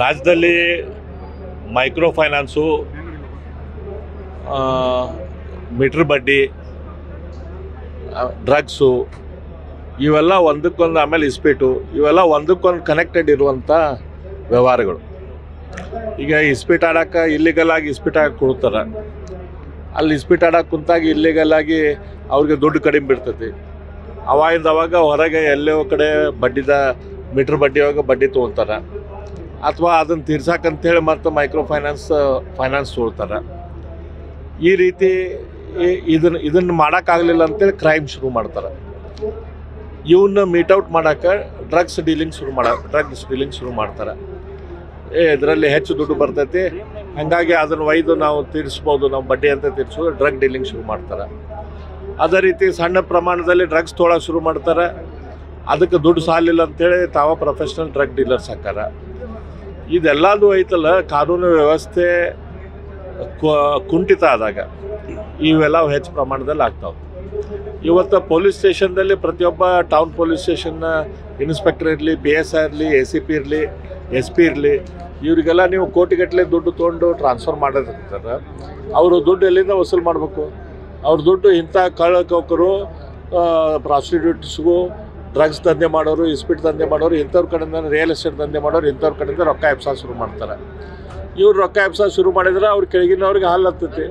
ರಾಜ್ಯದಲ್ಲಿ micro finance, metre ಬಡ್ಡಿ, drugs ಇವೆಲ್ಲ ಒಂದಕ್ಕೊಂದು, ಆಮೇಲೆ ಇಸ್ಪೀಟು, ಇವೆಲ್ಲ ಒಂದಕ್ಕೊಂದು ಕನೆಕ್ಟೆಡ್ ಇರುವಂಥ ವ್ಯವಹಾರಗಳು. ಈಗ ಇಸ್ಪೀಟ್ ಆಡೋಕೆ ಇಲ್ಲಿಗಲಾಗಿ ಇಸ್ಪೀಟ್ ಆಡಕ್ಕೆ ಕೊಡ್ತಾರೆ, ಅಲ್ಲಿ ಇಸ್ಪೀಟ್ ಆಡೋಕೆ ಕುಂತಾಗ ಇಲ್ಲಿಗಲಾಗಿ ಅವ್ರಿಗೆ ದುಡ್ಡು ಕಡಿಮೆ ಬಿಡ್ತೈತಿ. ಅವಾಗ ಹೊರಗೆ ಎಲ್ಲೋ ಕಡೆ ಬಡ್ಡಿದ ಮೀಟ್ರ್ ಬಡ್ಡಿ ಒಳಗೆ ಬಡ್ಡಿ ತೊಗೊತಾರೆ, ಅಥವಾ ಅದನ್ನು ತೀರ್ಸಕ್ಕಂತೇಳಿ ಮತ್ತು ಮೈಕ್ರೋ ಫೈನಾನ್ಸ್ ತೊಗೊಳ್ತಾರೆ. ಈ ರೀತಿ ಇದನ್ನು ಮಾಡೋಕ್ಕಾಗಲಿಲ್ಲ ಅಂತೇಳಿ ಕ್ರೈಮ್ ಶುರು ಮಾಡ್ತಾರೆ. ಇವನ್ನ ಮೀಟೌಟ್ ಮಾಡೋಕ್ಕೆ ಡ್ರಗ್ಸ್ ಡೀಲಿಂಗ್ ಶುರು ಮಾಡ್ತಾರೆ. ಇದರಲ್ಲಿ ಹೆಚ್ಚು ದುಡ್ಡು ಬರ್ತೈತಿ, ಹಾಗಾಗಿ ಅದನ್ನು ಒಯ್ದು ನಾವು ತೀರಿಸ್ಬೋದು, ನಾವು ಬಡ್ಡಿ ಅಂತ ತೀರಿಸೋದು ಡ್ರಗ್ ಡೀಲಿಂಗ್ ಶುರು ಮಾಡ್ತಾರೆ. ಅದೇ ರೀತಿ ಸಣ್ಣ ಪ್ರಮಾಣದಲ್ಲಿ ಡ್ರಗ್ಸ್ ತೊಗೊಳಕ್ಕೆ ಶುರು ಮಾಡ್ತಾರೆ. ಅದಕ್ಕೆ ದುಡ್ಡು ಸಾಲಿಲ್ಲ ಅಂತೇಳಿ ತಾವ ಪ್ರೊಫೆಷ್ನಲ್ ಡ್ರಗ್ ಡೀಲರ್ಸ್ ಹಾಕಾರ. ಇದೆಲ್ಲದೂ ಐತಲ್ಲ, ಕಾನೂನು ವ್ಯವಸ್ಥೆ ಕುಂಠಿತ ಆದಾಗ ಇವೆಲ್ಲ ಹೆಚ್ಚು ಪ್ರಮಾಣದಲ್ಲಿ ಆಗ್ತಾವೆ. ಇವತ್ತು ಪೊಲೀಸ್ ಸ್ಟೇಷನ್ದಲ್ಲಿ ಪ್ರತಿಯೊಬ್ಬ ಟೌನ್ ಪೊಲೀಸ್ ಸ್ಟೇಷನ್ನ ಇನ್ಸ್ಪೆಕ್ಟರ್ ಇರಲಿ, BSI ಇರಲಿ, ACP ಇರಲಿ, SP ಇರಲಿ, ಇವರಿಗೆಲ್ಲ ನೀವು ಕೋಟಿಗಟ್ಟಲೆ ದುಡ್ಡು ತೊಗೊಂಡು ಟ್ರಾನ್ಸ್ಫರ್ ಮಾಡೋದಿರ್ತಾರೆ. ಅವರು ದುಡ್ಡು ಎಲ್ಲಿಂದ ವಸೂಲು ಮಾಡಬೇಕು? ಅವ್ರ ದುಡ್ಡು ಇಂಥ ಕಳ್ಳಕರು, ಪ್ರಾಸ್ಟಿಟ್ಯೂಟ್ಸ್ಗೂ, ಡ್ರಗ್ಸ್ ದಂಧೆ ಮಾಡೋರು, ಇಸ್ಪೀಟ್ ದಂಧೆ ಮಾಡೋರು, ಇಂಥವ್ರ ಕಡೆಯಿಂದ ರಿಯಲ್ ಎಸ್ಟೇಟ್ ದಂಧೆ ಮಾಡೋರು, ಇಂಥವ್ರ ಕಡೆಯಿಂದ ರೊಕ್ಕ ಎಬ್ಸೋಕೆ ಶುರು ಮಾಡ್ತಾರೆ. ಇವ್ರು ರೊಕ್ಕ ಎಬ್ಸೋಕೆ ಶುರು ಮಾಡಿದ್ರೆ ಅವ್ರ ಕೆಳಗಿನವ್ರಿಗೆ ಹಾಲು ಹತ್ತೈತಿ.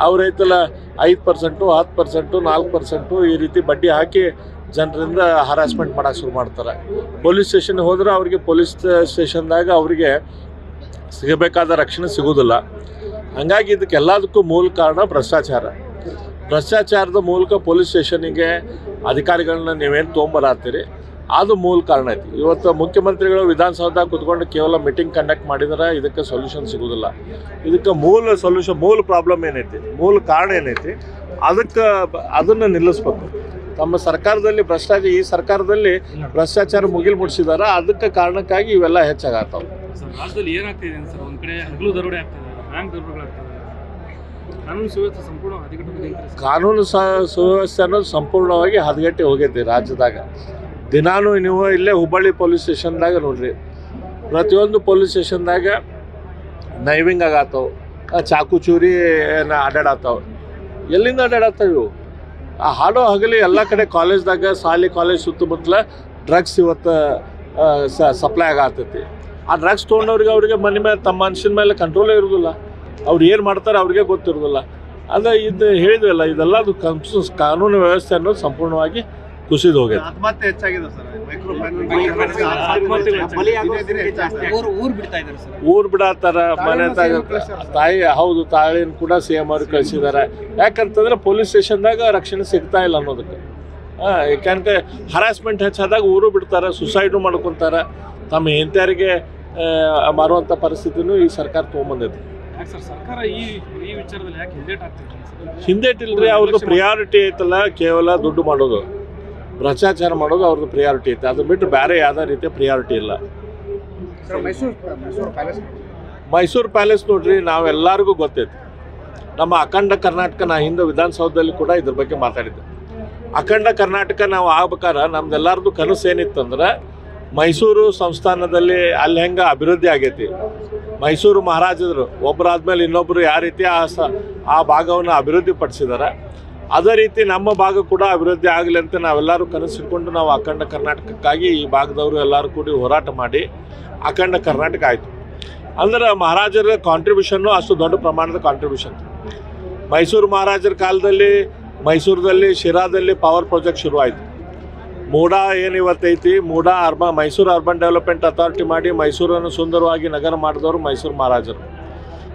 ಅವ್ರೈತಲ್ಲ 5%, 10%, 4% ಈ ರೀತಿ ಬಡ್ಡಿ ಹಾಕಿ ಜನರಿಂದ ಹರಾಸ್ಮೆಂಟ್ ಮಾಡೋಕೆ ಶುರು ಮಾಡ್ತಾರೆ. ಪೊಲೀಸ್ ಸ್ಟೇಷನ್ಗೆ ಹೋದ್ರೆ ಅವ್ರಿಗೆ ಪೊಲೀಸ್ ಸ್ಟೇಷನ್ದಾಗ ಅವರಿಗೆ ಸಿಗಬೇಕಾದ ರಕ್ಷಣೆ ಸಿಗೋದಿಲ್ಲ. ಹಾಗಾಗಿ ಇದಕ್ಕೆಲ್ಲದಕ್ಕೂ ಮೂಲ ಕಾರಣ ಭ್ರಷ್ಟಾಚಾರದ ಮೂಲಕ ಪೊಲೀಸ್ ಸ್ಟೇಷನಿಗೆ ಅಧಿಕಾರಿಗಳನ್ನ ನೀವೇನು ತೊಗೊಂಬರತ್ತೀರಿ, ಅದು ಮೂಲ ಕಾರಣ ಐತಿ. ಇವತ್ತು ಮುಖ್ಯಮಂತ್ರಿಗಳು ವಿಧಾನಸೌಧ ಕೂತ್ಕೊಂಡು ಕೇವಲ ಮೀಟಿಂಗ್ ಕಂಡಕ್ಟ್ ಮಾಡಿದ್ರೆ ಇದಕ್ಕೆ ಸೊಲ್ಯೂಷನ್ ಸಿಗೋದಿಲ್ಲ. ಇದಕ್ಕೆ ಮೂಲ ಪ್ರಾಬ್ಲಮ್ ಏನೈತಿ, ಮೂಲ ಕಾರಣ ಏನೈತಿ, ಅದನ್ನು ನಿಲ್ಲಿಸ್ಬೇಕು. ತಮ್ಮ ಸರ್ಕಾರದಲ್ಲಿ ಈ ಸರ್ಕಾರದಲ್ಲಿ ಭ್ರಷ್ಟಾಚಾರ ಮುಗಿಲು ಮುಡಿಸಿದಾರ, ಅದಕ್ಕೆ ಕಾರಣಕ್ಕಾಗಿ ಇವೆಲ್ಲ ಹೆಚ್ಚಾಗತ್ತವೆ. ರಾಜ್ಯದಲ್ಲಿ ಏನಾಗ್ತಿದೆ ಸರ್? ಒಂದು ಕಡೆ ಹಗಲು ದರೋಡೆ ಆಗ್ತದೆ, ಬ್ಯಾಂಕ್ ದರೋಡೆಗಳಾಗ್ತದೆ, ಕಾನೂನು ಸುವ್ಯವಸ್ಥೆ ಸಂಪೂರ್ಣ ಹದಗೆಟ್ಟು. ಕಾನೂನು ಸುವ್ಯವಸ್ಥೆ ಅನ್ನೋದು ಸಂಪೂರ್ಣವಾಗಿ ಹದಗೆಟ್ಟು ಹೋಗೈತಿ ರಾಜ್ಯದಾಗ. ದಿನಾನು ನೀವು ಇಲ್ಲೇ ಹುಬ್ಬಳ್ಳಿ ಪೊಲೀಸ್ ಸ್ಟೇಷನ್ದಾಗ ನೋಡ್ರಿ, ಪ್ರತಿಯೊಂದು ಪೊಲೀಸ್ ಸ್ಟೇಷನ್ದಾಗ ನೈವಿಂಗ್ ಆಗತ್ತವು, ಚಾಕು ಚೂರಿ ಅಡ್ಡಾಡತ್ತವು. ಎಲ್ಲಿಂದ ಅಡ್ಡಾಡತ್ತವೆ ಇವು? ಆ ಹಾಡೋ ಹಗಲಿ ಎಲ್ಲ ಕಡೆ ಕಾಲೇಜ್ದಾಗ, ಕಾಲೇಜ್ ಸುತ್ತಮುತ್ತಲ ಡ್ರಗ್ಸ್ ಇವತ್ತು ಸಪ್ಲೈ ಆಗತ್ತೈತಿ. ಆ ಡ್ರಗ್ಸ್ ತೊಗೊಂಡವ್ರಿಗೆ ಅವ್ರಿಗೆ ಮನೆ ಮೇಲೆ, ತಮ್ಮ ಮನುಷ್ಯನ ಮೇಲೆ ಕಂಟ್ರೋಲೇ ಇರೋದಿಲ್ಲ. ಅವ್ರು ಏನು ಮಾಡ್ತಾರೆ ಅವ್ರಿಗೆ ಗೊತ್ತಿರೋದಿಲ್ಲ. ಅದು ಇದು ಹೇಳಿದ್ವಲ್ಲ, ಇದೆಲ್ಲ ಕಾನೂನು ವ್ಯವಸ್ಥೆ ಅನ್ನೋದು ಸಂಪೂರ್ಣವಾಗಿ ಕುಸಿದು ಹೋಗಿದೆ. ಆತ್ಮಹತ್ಯೆ ಹೆಚ್ಚಾಗಿದೆ ಸರ್. ಊರು ಬಿಡತ್ತಾರ, ಮನೆ ತಾಯಿ, ಹೌದು, ತಾಯಿನ ಕೂಡ CM ಅವ್ರಿಗೆ ಕಳಿಸಿದ್ದಾರೆ. ಯಾಕಂತಂದ್ರೆ ಪೊಲೀಸ್ ಸ್ಟೇಷನ್ದಾಗ ರಕ್ಷಣೆ ಸಿಗ್ತಾ ಇಲ್ಲ ಅನ್ನೋದಕ್ಕೆ. ಯಾಕಂದ್ರೆ ಹರಾಸ್ಮೆಂಟ್ ಹೆಚ್ಚಾದಾಗ ಊರು ಬಿಡ್ತಾರೆ, ಸುಸೈಡು ಮಾಡ್ಕೊತಾರೆ, ತಮ್ಮ ಹೆಂಡತಿಯರಿಗೆ ಮಾರುವಂಥ ಪರಿಸ್ಥಿತಿನೂ ಈ ಸರ್ಕಾರ ತೊಗೊಂಬಂದೈತಿ. ಸರ್ಕಾರ ಈ ವಿಚಾರದಲ್ಲಿ ಯಾಕೆ ಹಿಂದೇಟಿಲ್ರಿ? ಅವ್ರದ್ದು ಪ್ರಿಯಾರಿಟಿ ಐತಲ್ಲ, ಕೇವಲ ದುಡ್ಡು ಮಾಡೋದು, ಭ್ರಷ್ಟಾಚಾರ ಮಾಡೋದು ಅವ್ರದ್ದು ಪ್ರಿಯಾರಿಟಿ ಐತೆ. ಅದು ಬಿಟ್ಟು ಬೇರೆ ಯಾವುದೇ ರೀತಿಯ ಪ್ರಿಯಾರಿಟಿ ಇಲ್ಲ. ಮೈಸೂರು ಪ್ಯಾಲೇಸ್ ನೋಡ್ರಿ, ನಾವೆಲ್ಲರಿಗೂ ಗೊತ್ತೈತಿ. ನಮ್ಮ ಅಖಂಡ ಕರ್ನಾಟಕ, ನಾ ಹಿಂದೆ ವಿಧಾನಸೌಧದಲ್ಲಿ ಕೂಡ ಇದ್ರ ಬಗ್ಗೆ ಮಾತಾಡಿದ್ದೆ. ಅಖಂಡ ಕರ್ನಾಟಕ ನಾವು ಆಗ್ಬೇಕಾದ್ರೆ ನಮ್ದೆಲ್ಲರದು ಕನಸು ಏನಿತ್ತಂದ್ರೆ, ಮೈಸೂರು ಸಂಸ್ಥಾನದಲ್ಲಿ ಅಲ್ಲಿ ಹೆಂಗೆ ಅಭಿವೃದ್ಧಿ ಆಗೈತಿ, ಮೈಸೂರು ಮಹಾರಾಜರು ಒಬ್ಬರಾದ್ಮೇಲೆ ಇನ್ನೊಬ್ಬರು ಯಾವ ರೀತಿ ಆ ಭಾಗವನ್ನು ಅಭಿವೃದ್ಧಿ ಪಡಿಸಿದ್ದಾರೆ, ಅದೇ ರೀತಿ ನಮ್ಮ ಭಾಗ ಕೂಡ ಅಭಿವೃದ್ಧಿ ಆಗಲಿ ಅಂತ ನಾವೆಲ್ಲರೂ ಕನಸಿಟ್ಕೊಂಡು ನಾವು ಅಖಂಡ ಕರ್ನಾಟಕಕ್ಕಾಗಿ ಈ ಭಾಗದವರು ಎಲ್ಲರೂ ಕೂಡಿ ಹೋರಾಟ ಮಾಡಿ ಅಖಂಡ ಕರ್ನಾಟಕ ಆಯಿತು. ಅಂದ್ರೆ ಮಹಾರಾಜರ ಕಾಂಟ್ರಿಬ್ಯೂಷನ್ನು ಅಷ್ಟು ದೊಡ್ಡ ಪ್ರಮಾಣದ ಕಾಂಟ್ರಿಬ್ಯೂಷನ್. ಮೈಸೂರು ಮಹಾರಾಜರ ಕಾಲದಲ್ಲಿ ಮೈಸೂರದಲ್ಲಿ ಶಿರಾದಲ್ಲಿ ಪವರ್ ಪ್ರಾಜೆಕ್ಟ್ ಶುರುವಾಯಿತು. ಮೂಡಾ ಏನು ಇವತ್ತೈತಿ, ಮೈಸೂರು ಅರ್ಬನ್ ಡೆವಲಪ್ಮೆಂಟ್ ಅಥಾರಿಟಿ ಮಾಡಿ ಮೈಸೂರನ್ನು ಸುಂದರವಾಗಿ ನಗರ ಮಾಡಿದವರು ಮೈಸೂರು ಮಹಾರಾಜರು.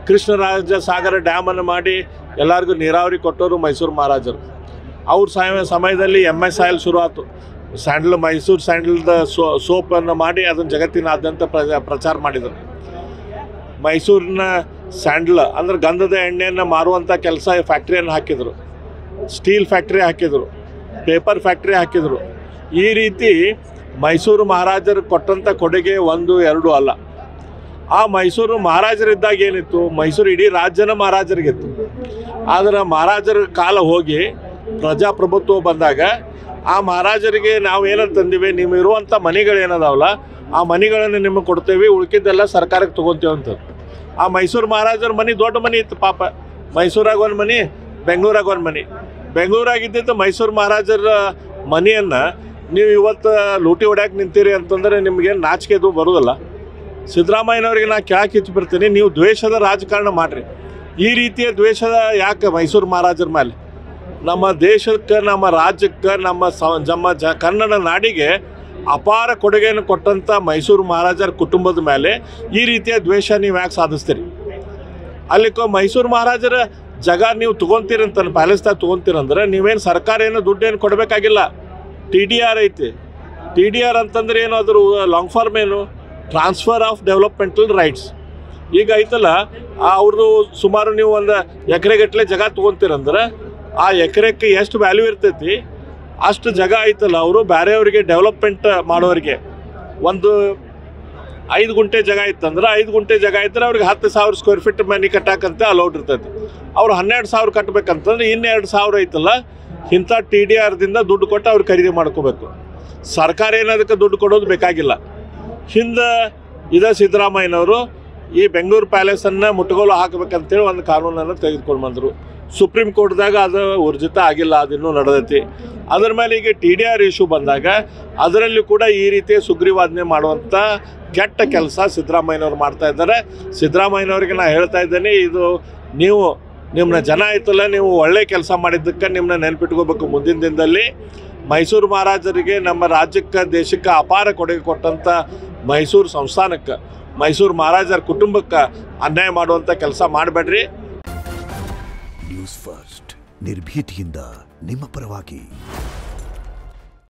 ಕೃಷ್ಣರಾಜ ಸಾಗರ ಡ್ಯಾಮನ್ನು ಮಾಡಿ ಎಲ್ಲರಿಗೂ ನೀರಾವರಿ ಕೊಟ್ಟವರು ಮೈಸೂರು ಮಹಾರಾಜರು. ಅವ್ರ ಸಮಯದಲ್ಲಿ MS ಆಯಿಲ್ ಶುರು ಆಯಿತು. ಮೈಸೂರು ಸ್ಯಾಂಡಲ್ದ ಸೋಪನ್ನು ಮಾಡಿ ಅದನ್ನು ಜಗತ್ತಿನಾದ್ಯಂತ ಪ್ರಚಾರ ಮಾಡಿದರು. ಮೈಸೂರಿನ ಸ್ಯಾಂಡಲ್ ಅಂದ್ರೆ ಗಂಧದ ಎಣ್ಣೆಯನ್ನು ಮಾರುವಂಥ ಕೆಲಸ ಫ್ಯಾಕ್ಟ್ರಿಯನ್ನು ಹಾಕಿದರು, ಸ್ಟೀಲ್ ಫ್ಯಾಕ್ಟ್ರಿ ಹಾಕಿದರು, ಪೇಪರ್ ಫ್ಯಾಕ್ಟ್ರಿ ಹಾಕಿದರು. ಈ ರೀತಿ ಮೈಸೂರು ಮಹಾರಾಜರು ಕೊಟ್ಟಂಥ ಕೊಡುಗೆ 1, 2 ಅಲ್ಲ. ಆ ಮೈಸೂರು ಮಹಾರಾಜರಿದ್ದಾಗ ಏನಿತ್ತು, ಮೈಸೂರು ಇಡೀ ರಾಜ್ಯನ ಮಹಾರಾಜರಿಗಿತ್ತು. ಆದರೆ ಮಹಾರಾಜರ ಕಾಲ ಹೋಗಿ ಪ್ರಜಾಪ್ರಭುತ್ವ ಬಂದಾಗ ಆ ಮಹಾರಾಜರಿಗೆ ನಾವು ಏನಂತಂದಿವಿ, ನೀವು ಇರುವಂಥ ಮನೆಗಳೇನದಾವಲ್ಲ ಆ ಮನೆಗಳನ್ನು ನಿಮಗೆ ಕೊಡ್ತೇವೆ, ಉಳ್ಕಿದ್ದೆಲ್ಲ ಸರ್ಕಾರಕ್ಕೆ ತೊಗೊತೀವಿ ಅಂತ. ಆ ಮೈಸೂರು ಮಹಾರಾಜರ ಮನೆ ದೊಡ್ಡ ಮನೆ ಇತ್ತು ಪಾಪ. ಮೈಸೂರಾಗ ಒಂದು ಮನೆ, ಬೆಂಗಳೂರಾಗ ಒಂದು ಮನೆ. ಬೆಂಗಳೂರಾಗಿದ್ದಿದ್ದು ಮೈಸೂರು ಮಹಾರಾಜರ ಮನೆಯನ್ನು ನೀವು ಇವತ್ತು ಲೂಟಿ ಹೊಡ್ಯಾಕೆ ನಿಂತೀರಿ ಅಂತಂದರೆ ನಿಮಗೆ ನಾಚಿಕೆ ಅದು ಬರೋದಿಲ್ಲ. ಸಿದ್ದರಾಮಯ್ಯನವ್ರಿಗೆ ನಾನು ಕೇಳಕ್ಕೆ ಇಚ್ಛೆ ಬರ್ತೀನಿ, ನೀವು ದ್ವೇಷದ ರಾಜಕಾರಣ ಮಾಡಿರಿ. ಈ ರೀತಿಯ ದ್ವೇಷದ ಯಾಕೆ ಮೈಸೂರು ಮಹಾರಾಜರ ಮೇಲೆ? ನಮ್ಮ ದೇಶಕ್ಕೆ, ನಮ್ಮ ರಾಜ್ಯಕ್ಕೆ, ನಮ್ಮ ಕನ್ನಡ ನಾಡಿಗೆ ಅಪಾರ ಕೊಡುಗೆಯನ್ನು ಕೊಟ್ಟಂಥ ಮೈಸೂರು ಮಹಾರಾಜರ ಕುಟುಂಬದ ಮೇಲೆ ಈ ರೀತಿಯ ದ್ವೇಷ ನೀವು ಯಾಕೆ ಸಾಧಿಸ್ತೀರಿ? ಅಲ್ಲಿಕೋ ಮೈಸೂರು ಮಹಾರಾಜರ ಜಾಗ ನೀವು ತೊಗೊತೀರಂತ, ಪ್ಯಾಲೇಸ್ದಾಗ ತೊಗೊತೀರಂದ್ರೆ ನೀವೇನು ಸರ್ಕಾರ ಏನು ದುಡ್ಡೇನು ಕೊಡಬೇಕಾಗಿಲ್ಲ. TDR ಐತಿ. TDR ಅಂತಂದ್ರೆ ಏನು, ಅದ್ರ ಲಾಂಗ್ ಫಾರ್ಮ್ ಏನು, ಟ್ರಾನ್ಸ್ಫರ್ ಆಫ್ ಡೆವಲಪ್ಮೆಂಟಲ್ ರೈಟ್ಸ್. ಈಗ ಐತಲ್ಲ ಅವ್ರದ್ದು ಸುಮಾರು ನೀವು ಒಂದು ಎಕರೆಗಟ್ಟಲೆ ಜಾಗ ತೊಗೊತೀರಂದ್ರೆ ಆ ಎಕರೆಕ್ಕೆ ಎಷ್ಟು ವ್ಯಾಲ್ಯೂ ಇರ್ತೈತಿ ಅಷ್ಟು ಜಾಗ ಐತಲ್ಲ ಅವರು ಬೇರೆಯವರಿಗೆ ಡೆವಲಪ್ಮೆಂಟ್ ಮಾಡೋರಿಗೆ. ಒಂದು 5 ಗುಂಟೆ ಜಾಗ ಇತ್ತಂದ್ರೆ 5 ಗುಂಟೆ ಜಾಗ ಇದ್ದರೆ ಅವ್ರಿಗೆ 10,000 ಸ್ಕ್ವೇರ್ ಫೀಟ್ ಮನೆ ಕಟ್ಟಾಕಂತ ಅಲೌಡ್ ಇರ್ತೈತಿ. ಅವ್ರು 12,000 ಕಟ್ಟಬೇಕಂತಂದ್ರೆ ಇನ್ನು 2,000 ಐತಲ್ಲ, ಇಂಥ TDRದಿಂದ ದುಡ್ಡು ಕೊಟ್ಟು ಅವ್ರು ಖರೀದಿ ಮಾಡ್ಕೋಬೇಕು. ಸರ್ಕಾರ ಏನದಕ್ಕೆ ದುಡ್ಡು ಕೊಡೋದು ಬೇಕಾಗಿಲ್ಲ. ಹಿಂದೆ ಸಿದ್ದರಾಮಯ್ಯನವರು ಈ ಬೆಂಗಳೂರು ಪ್ಯಾಲೇಸನ್ನು ಮುಟ್ಟುಗೋಲು ಹಾಕಬೇಕಂತೇಳಿ ಒಂದು ಕಾನೂನನ್ನು ತೆಗೆದುಕೊಂಡು ಬಂದರು. ಸುಪ್ರೀಂ ಕೋರ್ಟ್ದಾಗ ಅದು ಊರ್ಜಿತ ಆಗಿಲ್ಲ, ಅದಿನ್ನೂ ನಡೆದೈತಿ. ಅದರ ಮೇಲೆ ಈಗ TDR ಇಶ್ಯೂ ಬಂದಾಗ ಅದರಲ್ಲಿ ಕೂಡ ಈ ರೀತಿಯ ಸುಗ್ರೀವಾಜ್ಞೆ ಮಾಡುವಂಥ ಕೆಟ್ಟ ಕೆಲಸ ಸಿದ್ದರಾಮಯ್ಯನವ್ರು ಮಾಡ್ತಾ ಇದ್ದಾರೆ. ಸಿದ್ದರಾಮಯ್ಯನವ್ರಿಗೆ ನಾನು ಹೇಳ್ತಾ ಇದ್ದೇನೆ, ಇದು ನೀವು ನಿಮ್ಮನ್ನ ಜನ ಆಯ್ತಲ್ಲ, ನೀವು ಒಳ್ಳೆ ಕೆಲಸ ಮಾಡಿದ್ದಕ್ಕೆ ನಿಮ್ಮನ್ನ ನೆನಪಿಟ್ಕೋಬೇಕು. ಮುಂದಿನ ದಿನದಲ್ಲಿ ಮೈಸೂರು ಮಹಾರಾಜರಿಗೆ, ನಮ್ಮ ರಾಜ್ಯಕ್ಕೆ, ದೇಶಕ್ಕೆ ಅಪಾರ ಕೊಡುಗೆ ಕೊಟ್ಟಂಥ ಮೈಸೂರು ಸಂಸ್ಥಾನಕ್ಕೆ, ಮೈಸೂರು ಮಹಾರಾಜರ ಕುಟುಂಬಕ್ಕೆ ಅನ್ಯಾಯ ಮಾಡುವಂಥ ಕೆಲಸ ಮಾಡಬೇಡ್ರಿ. ನ್ಯೂಸ್ ಫಸ್ಟ್ ನಿರ್ಭೀತಿಯಿಂದ ನಿಮ್ಮ ಪರವಾಗಿ.